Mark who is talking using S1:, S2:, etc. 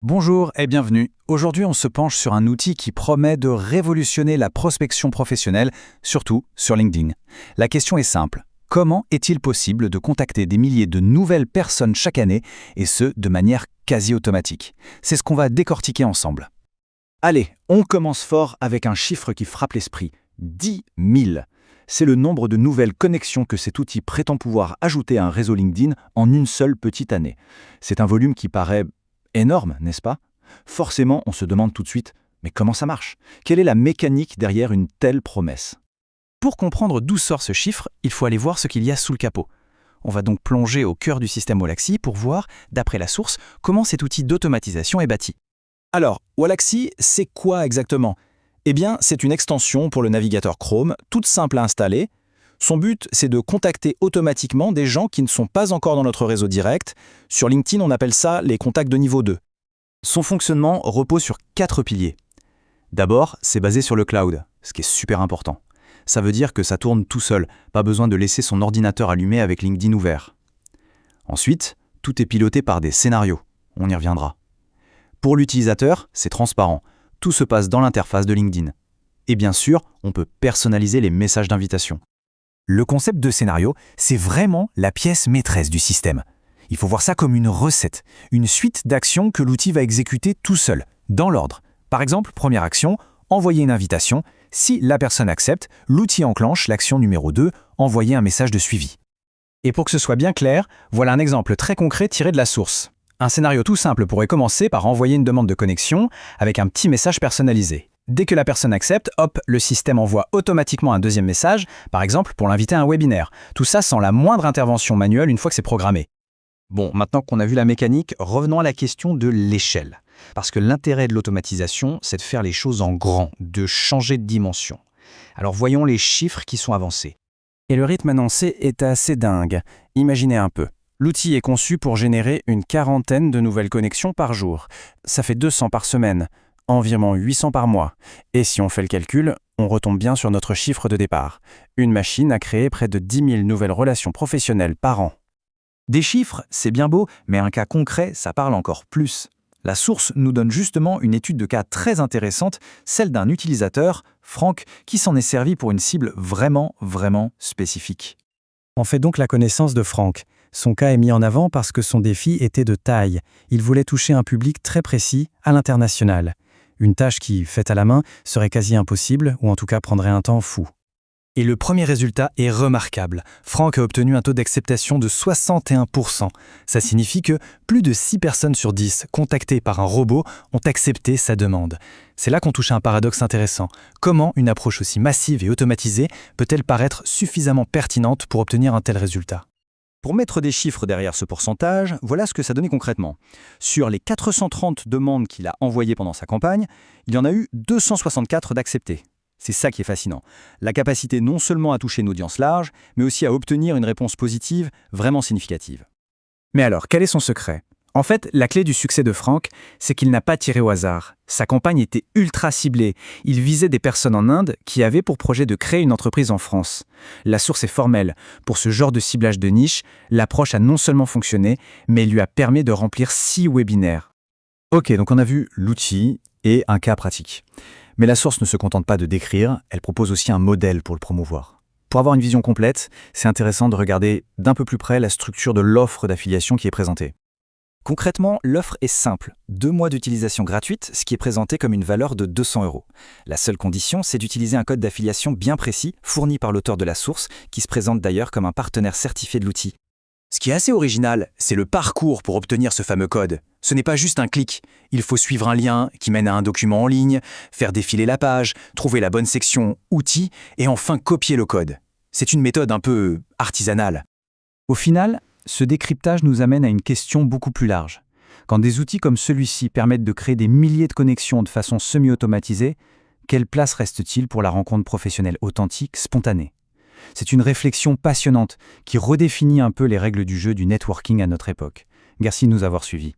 S1: Bonjour et bienvenue. Aujourd'hui, on se penche sur un outil qui promet de révolutionner la prospection professionnelle, surtout sur LinkedIn. La question est simple. Comment est-il possible de contacter des milliers de nouvelles personnes chaque année, et ce, de manière quasi automatique? C'est ce qu'on va décortiquer ensemble. Allez, on commence fort avec un chiffre qui frappe l'esprit. 10 000. C'est le nombre de nouvelles connexions que cet outil prétend pouvoir ajouter à un réseau LinkedIn en une seule petite année. C'est un volume qui paraît énorme, n'est-ce pas? Forcément, on se demande tout de suite, mais comment ça marche? Quelle est la mécanique derrière une telle promesse?
S2: Pour comprendre d'où sort ce chiffre, il faut aller voir ce qu'il y a sous le capot. On va donc plonger au cœur du système Wallaxy pour voir, d'après la source, comment cet outil d'automatisation est bâti.
S1: Alors, Wallaxy, c'est quoi exactement? Eh bien, c'est une extension pour le navigateur Chrome, toute simple à installer. Son but, c'est de contacter automatiquement des gens qui ne sont pas encore dans notre réseau direct. Sur LinkedIn, on appelle ça les contacts de niveau 2. Son fonctionnement repose sur 4 piliers. D'abord, c'est basé sur le cloud, ce qui est super important. Ça veut dire que ça tourne tout seul, pas besoin de laisser son ordinateur allumé avec LinkedIn ouvert. Ensuite, tout est piloté par des scénarios. On y reviendra. Pour l'utilisateur, c'est transparent. Tout se passe dans l'interface de LinkedIn. Et bien sûr, on peut personnaliser les messages d'invitation. Le concept de scénario, c'est vraiment la pièce maîtresse du système. Il faut voir ça comme une recette, une suite d'actions que l'outil va exécuter tout seul, dans l'ordre. Par exemple, première action, envoyer une invitation. Si la personne accepte, l'outil enclenche l'action numéro 2, envoyer un message de suivi. Et pour que ce soit bien clair, voilà un exemple très concret tiré de la source. Un scénario tout simple pourrait commencer par envoyer une demande de connexion avec un petit message personnalisé. Dès que la personne accepte, hop, le système envoie automatiquement un deuxième message, par exemple pour l'inviter à un webinaire. Tout ça sans la moindre intervention manuelle une fois que c'est programmé. Bon, maintenant qu'on a vu la mécanique, revenons à la question de l'échelle. Parce que l'intérêt de l'automatisation, c'est de faire les choses en grand, de changer de dimension. Alors voyons les chiffres qui sont avancés.
S2: Et le rythme annoncé est assez dingue. Imaginez un peu. L'outil est conçu pour générer une quarantaine de nouvelles connexions par jour. Ça fait 200 par semaine. Environ 800 par mois. Et si on fait le calcul, on retombe bien sur notre chiffre de départ. Une machine a créé près de 10 000 nouvelles relations professionnelles par an.
S1: Des chiffres, c'est bien beau, mais un cas concret, ça parle encore plus. La source nous donne justement une étude de cas très intéressante, celle d'un utilisateur, Franck, qui s'en est servi pour une cible vraiment spécifique.
S3: On fait donc la connaissance de Franck. Son cas est mis en avant parce que son défi était de taille. Il voulait toucher un public très précis, à l'international. Une tâche qui, faite à la main, serait quasi impossible, ou en tout cas prendrait un temps fou.
S2: Et le premier résultat est remarquable. Franck a obtenu un taux d'acceptation de 61%. Ça signifie que plus de 6 personnes sur 10 contactées par un robot ont accepté sa demande. C'est là qu'on touche à un paradoxe intéressant. Comment une approche aussi massive et automatisée peut-elle paraître suffisamment pertinente pour obtenir un tel résultat ?
S1: Pour mettre des chiffres derrière ce pourcentage, voilà ce que ça donnait concrètement. Sur les 430 demandes qu'il a envoyées pendant sa campagne, il y en a eu 264 d'acceptées. C'est ça qui est fascinant. La capacité non seulement à toucher une audience large, mais aussi à obtenir une réponse positive vraiment significative.
S2: Mais alors, quel est son secret ? En fait, la clé du succès de Franck, c'est qu'il n'a pas tiré au hasard. Sa campagne était ultra ciblée. Il visait des personnes en Inde qui avaient pour projet de créer une entreprise en France. La source est formelle. Pour ce genre de ciblage de niche, l'approche a non seulement fonctionné, mais lui a permis de remplir 6 webinaires.
S1: Ok, donc on a vu l'outil et un cas pratique. Mais la source ne se contente pas de décrire, elle propose aussi un modèle pour le promouvoir. Pour avoir une vision complète, c'est intéressant de regarder d'un peu plus près la structure de l'offre d'affiliation qui est présentée. Concrètement, l'offre est simple. 2 mois d'utilisation gratuite, ce qui est présenté comme une valeur de 200 €. La seule condition, c'est d'utiliser un code d'affiliation bien précis, fourni par l'auteur de la source, qui se présente d'ailleurs comme un partenaire certifié de l'outil. Ce qui est assez original, c'est le parcours pour obtenir ce fameux code. Ce n'est pas juste un clic. Il faut suivre un lien qui mène à un document en ligne, faire défiler la page, trouver la bonne section « Outils » et enfin copier le code. C'est une méthode un peu artisanale.
S3: Au final, ce décryptage nous amène à une question beaucoup plus large. Quand des outils comme celui-ci permettent de créer des milliers de connexions de façon semi-automatisée, quelle place reste-t-il pour la rencontre professionnelle authentique, spontanée ? C'est une réflexion passionnante qui redéfinit un peu les règles du jeu du networking à notre époque. Merci de nous avoir suivis.